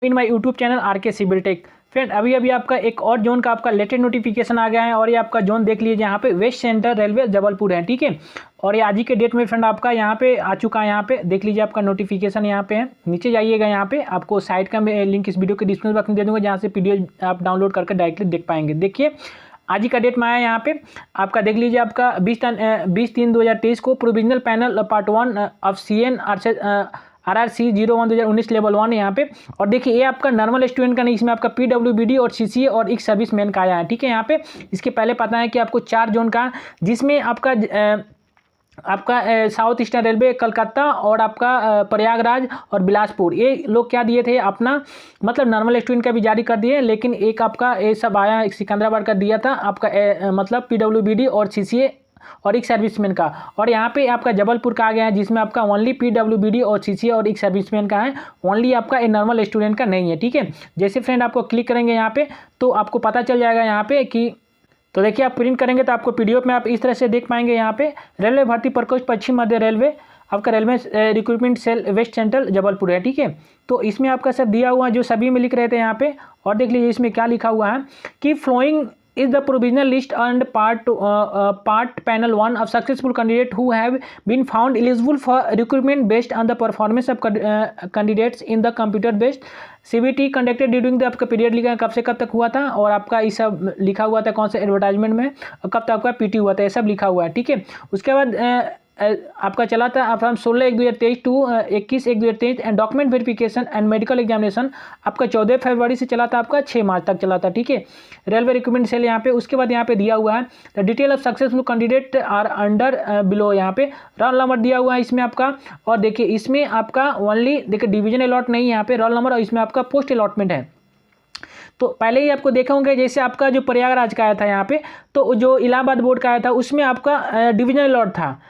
In my YouTube channel are के civil take. Friend अभी अभी आपका एक और जोन का आपका लेटेस्ट नोटिफिकेशन आ गया है और ये आपका जोन देख लीजिए, यहाँ पे वेस्ट सेंट्रल रेलवे जबलपुर है, ठीक है। और ये आज ही के डेट में फ्रेंड आपका यहाँ पे आ चुका है। यहाँ पे देख लीजिए आपका नोटिफिकेशन यहाँ पे है, नीचे जाइएगा, यहाँ पे आपको साइट का लिंक इस वीडियो के डिस्क्रिप्शन बॉक्स में दे दूंगा, जहाँ से पीडीएफ आप डाउनलोड करके डायरेक्टली देख पाएंगे। देखिए आज ही का डेट में आया यहाँ पे आपका, देख लीजिए आपका 20/3/2023 को provisional panel part 1 of CN RRC 01/2019 level 1 यहाँ पे। और देखिए ये आपका नॉर्मल स्टूडेंट का नहीं, इसमें आपका PWBD और CCA और एक सर्विस मैन का आया है, ठीक है। यहाँ पे इसके पहले पता है कि आपको 4 जोन का, जिसमें आपका साउथ ईस्टर्न रेलवे कलकत्ता और आपका प्रयागराज और बिलासपुर, ये लोग क्या दिए थे अपना, मतलब नॉर्मल स्टूडेंट का भी जारी कर दिए, लेकिन एक आपका ये सब आया, एक सिकंदराबाद का दिया था आपका मतलब PWBD और CCA और एक सर्विसमैन का। और यहाँ पे आपका जबलपुर का आ गया है, जिसमें आपका ओनली PWBD और CCA और एक सर्विसमैन का है, ओनली आपका एक नॉर्मल स्टूडेंट का नहीं है, ठीक है। जैसे फ्रेंड आपको क्लिक करेंगे यहाँ पे तो आपको पता चल जाएगा यहाँ पे कि, तो देखिए आप प्रिंट करेंगे तो आपको PDF में आप इस तरह से देख पाएंगे। यहाँ पे रेलवे भर्ती प्रकोष्ठ पश्चिम मध्य रेलवे, आपका railway recruitment cell west central Jabalpur है, ठीक है। तो इसमें आपका सब दिया हुआ है जो सभी में लिख रहे थे यहाँ पे। और देख लीजिए इसमें क्या लिखा हुआ है कि flowing is the provisional list and part panel 1 of successful candidate who have been found eligible for recruitment based on the performance of candidates in the computer based CBT conducted during the आपका period लिखा है, कब से कब तक हुआ था, और आपका ये सब लिखा हुआ था कौन से एडवर्टाइजमेंट में, और कब तक आपका PT हुआ था, ये सब लिखा हुआ है, ठीक है। उसके बाद आपका चला था from 16/1/2023 to 21/1/2023 and document verification and medical examination आपका 14 फरवरी से चला था, आपका 6 मार्च तक चला था, ठीक है। रेलवे रिक्रूटमेंट सेल यहाँ पे। उसके बाद यहाँ पे दिया हुआ है the detail of successful candidate are under below, यहाँ पे रोल नंबर दिया हुआ है इसमें आपका। और देखिए इसमें आपका ओनली देखिए डिवीजन अलॉट नहीं है यहाँ पे, रोल नंबर, और इसमें आपका पोस्ट अलॉटमेंट है। तो पहले ही आपको देखा होंगे, जैसे आपका जो प्रयागराज का आया था यहाँ पे, तो जो इलाहाबाद बोर्ड का आया था उसमें आपका डिवीजन अलॉट था।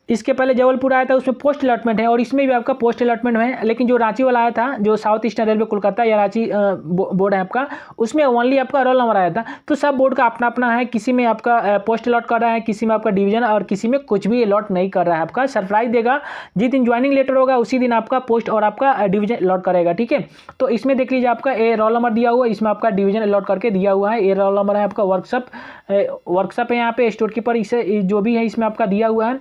इसके पहले जबलपुर आया था, उसमें पोस्ट अलॉटमेंट है, और इसमें भी आपका पोस्ट अलॉटमेंट है। लेकिन जो रांची वाला आया था, जो साउथ ईस्टर्न रेलवे कोलकाता या रांची बोर्ड है आपका, उसमें ओनली आपका रोल नंबर आया था। तो सब बोर्ड का अपना अपना है, किसी में आपका पोस्ट अलॉट कर रहा है, किसी में आपका डिवीजन, और किसी में कुछ भी अलॉट नहीं कर रहा है। आपका सरप्राइज देगा, जिस दिन ज्वाइनिंग लेटर होगा उसी दिन आपका पोस्ट और आपका डिवीजन अलॉट करेगा, ठीक है। तो इसमें देख लीजिए आपका ये रोल नंबर दिया हुआ है, इसमें आपका डिवीजन अलॉट करके दिया हुआ है। ये रोल नंबर है आपका वर्कशॉप है यहाँ पे, स्टोर कीपर, इसे जो भी है इसमें आपका दिया हुआ है।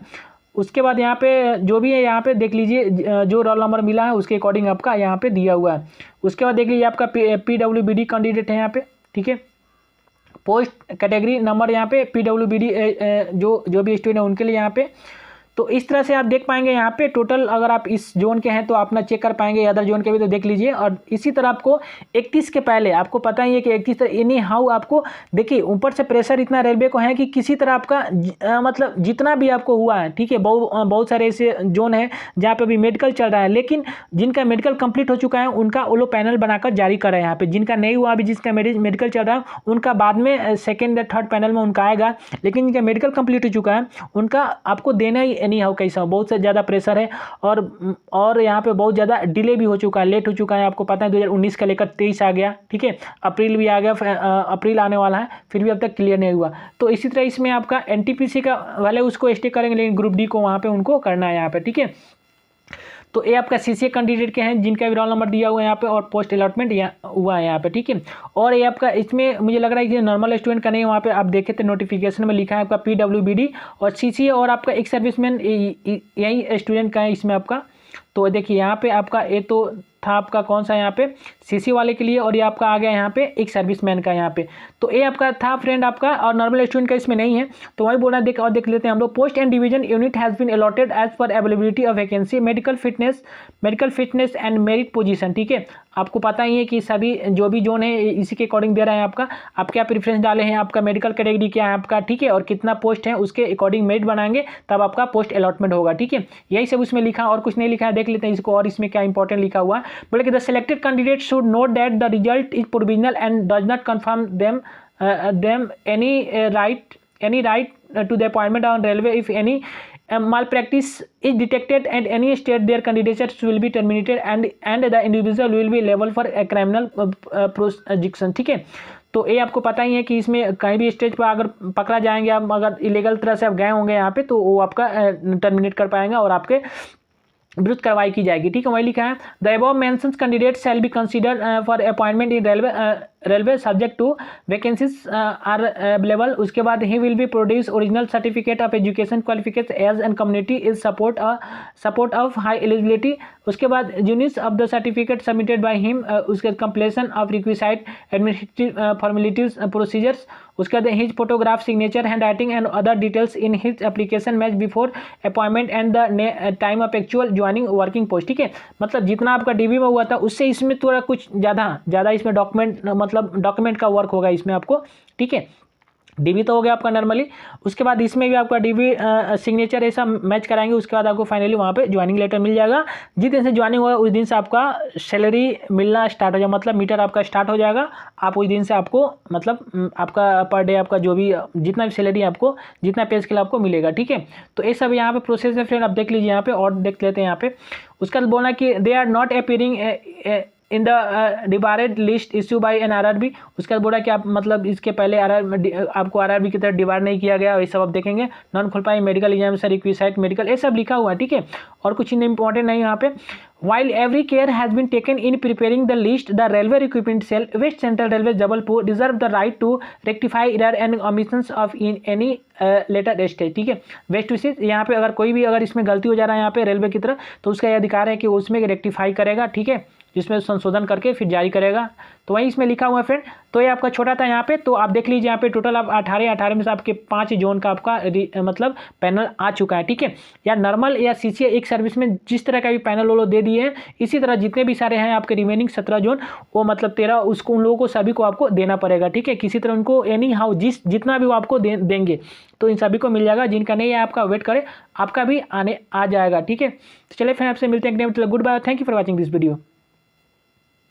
उसके बाद यहाँ पे जो भी है यहाँ पे देख लीजिए, जो रोल नंबर मिला है उसके अकॉर्डिंग आपका यहाँ पे दिया हुआ है। उसके बाद देख लीजिए आपका PWBD कैंडिडेट है यहाँ पे, ठीक है। पोस्ट कैटेगरी नंबर यहाँ पे PWBD जो भी स्टूडेंट है उनके लिए यहाँ पे। तो इस तरह से आप देख पाएंगे यहाँ पे टोटल, अगर आप इस जोन के हैं तो अपना चेक कर पाएंगे, अदर जोन के भी तो देख लीजिए। और इसी तरह आपको 31 के पहले आपको पता ही है कि 31 एनी हाउ आपको देखिए ऊपर से प्रेशर इतना रेलवे को है कि किसी तरह आपका मतलब जितना भी आपको हुआ है, ठीक है। बहुत सारे ऐसे जोन है जहाँ पे भी मेडिकल चल रहा है, लेकिन जिनका मेडिकल कंप्लीट हो चुका है उनका वो लोग पैनल बनाकर जारी कर रहे हैं यहाँ पे। जिनका नहीं हुआ अभी, जिसका मेडिकल चल रहा है उनका बाद में सेकेंड या थर्ड पैनल में उनका आएगा, लेकिन जिनका मेडिकल कंप्लीट हो चुका है उनका आपको देना ही एनी हाउ कैसा, बहुत से ज़्यादा प्रेशर है। और यहाँ पे बहुत ज़्यादा डिले भी हो चुका है, लेट हो चुका है। आपको पता है 2019 का लेकर 23 आ गया, ठीक है, अप्रैल भी आ गया, अप्रैल आने वाला है, फिर भी अब तक क्लियर नहीं हुआ। तो इसी तरह इसमें आपका NTPC का वाले उसको स्टे करेंगे, लेकिन ग्रुप D को वहाँ पे उनको करना है यहाँ पे, ठीक है। तो ये आपका CCA कैंडिडेट के हैं जिनका भी रोल नंबर दिया हुआ है यहाँ पे, और पोस्ट अलॉटमेंट हुआ है यहाँ पे, ठीक है। और ये आपका इसमें मुझे लग रहा है कि नॉर्मल स्टूडेंट का नहीं, वहाँ पे आप देखे थे नोटिफिकेशन में लिखा है आपका PWBD और CCA और आपका एक सर्विसमैन, यही स्टूडेंट का है इसमें आपका। तो देखिए यहाँ पे आपका ये तो था आपका कौन सा यहाँ पे CC वाले के लिए, और ये आपका आ गया यहाँ पे एक सर्विसमैन का यहाँ पे। तो ये आपका था फ्रेंड आपका, और नॉर्मल स्टूडेंट का इसमें नहीं है। तो वही बोल रहा है, देख लेते हैं हम लोग। Post and division unit has been allotted as per availability of vacancy, medical fitness and merit position, ठीक है। आपको पता ही है कि सभी जो भी जोन है इसी के अकॉर्डिंग दे रहा है आपका। आप क्या प्रेफरेंस डाले हैं, आपका मेडिकल कैटेगरी क्या है आपका, ठीक है, और कितना पोस्ट है उसके अकॉर्डिंग मेरिट बनाएंगे, तब आपका पोस्ट अलॉटमेंट होगा, ठीक है। यही सब उसमें लिखा, और कुछ नहीं लिखा है। देख लेते हैं इसको, और इसमें क्या इंपॉर्टेंट लिखा हुआ है। बोले कि the selected candidate should note that the result is provisional and does not confirm them any right to the appointment on railway if any malpractice is detected at any state their candidates will be terminated and the individual will be liable for a criminal prosecution, ठीक है। तो ये आपको पता ही है कि इसमें कहीं भी स्टेज पर अगर पकड़ा जाएंगे आप, अगर इलीगल तरह से आप गए होंगे यहाँ पे, तो वो आपका टर्मिनेट कर पाएंगे और आपके विरुद्ध कार्रवाई की जाएगी। ठीक है, वही लिखा है the above mentioned candidate shall be considered for appointment in railway subject to vacancies are available. उसके बाद ही will be produce original certificate of education qualification age and community is support of high eligibility. उसके बाद units of the certificate submitted by him, उसके completion of requisite administrative formalities procedures. उसके बाद his photograph signature hand writing and other details in his application match before appointment and the time of actual joining working post. ठीक है, मतलब जितना आपका dB में हुआ था उससे इसमें थोड़ा कुछ ज़्यादा इसमें डॉक्यूमेंट का वर्क होगा इसमें आपको। ठीक है, डीबी तो हो गया आपका नॉर्मली। उसके बाद इसमें भी आपका डीबी सिग्नेचर ऐसा मैच कराएंगे। उसके बाद आपको फाइनली वहाँ पे ज्वाइनिंग लेटर मिल जाएगा। जिस दिन से ज्वाइनिंग होगा उस दिन से आपका सैलरी मिलना स्टार्ट हो जाएगा, मतलब मीटर आपका स्टार्ट हो जाएगा। आप उस दिन से आपको मतलब आपका पर डे आपका जो भी जितना भी सैलरी आपको जितना पे स्केल आपको मिलेगा। ठीक है, तो ये सब यहाँ पे प्रोसेस है फ्रेंड, आप देख लीजिए यहाँ पे और देख लेते हैं यहाँ पे। उसके बाद बोलना कि they are not appearing in the divided list issue by an RRB. उसके बाद बोला कि आप मतलब इसके पहले आपको आरआरबी की तरह डिवाइड नहीं किया गया, ये सब आप देखेंगे। नॉन खुल पाई मेडिकल एग्जाम से रिक्विसाइड मेडिकल, ये सब लिखा हुआ है। ठीक है, और कुछ इंपॉर्टेंट नहीं यहाँ पे। While every care has been taken in preparing the list, the Railway Recruitment Cell, West Central Railway, Jabalpur, reserve the right to rectify error and omissions of in any later stage। ठीक है, waste विशेष यहाँ पे अगर कोई भी अगर इसमें गलती हो जा रहा है यहाँ पे रेलवे की तरफ, तो उसका यह अधिकार है कि वो उसमें रेक्टिफाई करेगा। ठीक है, जिसमें संशोधन करके फिर जारी करेगा। तो वहीं इसमें लिखा हुआ है फ्रेंड। तो ये आपका छोटा था यहाँ पे, तो आप देख लीजिए यहाँ पे टोटल आप 18 में से आपके 5 जोन का आपका मतलब पैनल आ चुका है। ठीक है, या नॉर्मल या सीसीए एक सर्विस में जिस तरह का भी पैनल वो लोग दे दिए हैं, इसी तरह जितने भी सारे हैं आपके रिमेनिंग 17 जोन, वो मतलब 13 उसको उन लोगों को सभी को आपको देना पड़ेगा। ठीक है, किसी तरह उनको एनी हाउ जितना भी वो आपको देंगे तो इन सभी को मिल जाएगा। जिनका नहीं है आपका वेट करें, आपका भी आने आ जाएगा। ठीक है, तो चलिए फिर आपसे मिलते हैं। Goodbye, thank you for watching this video.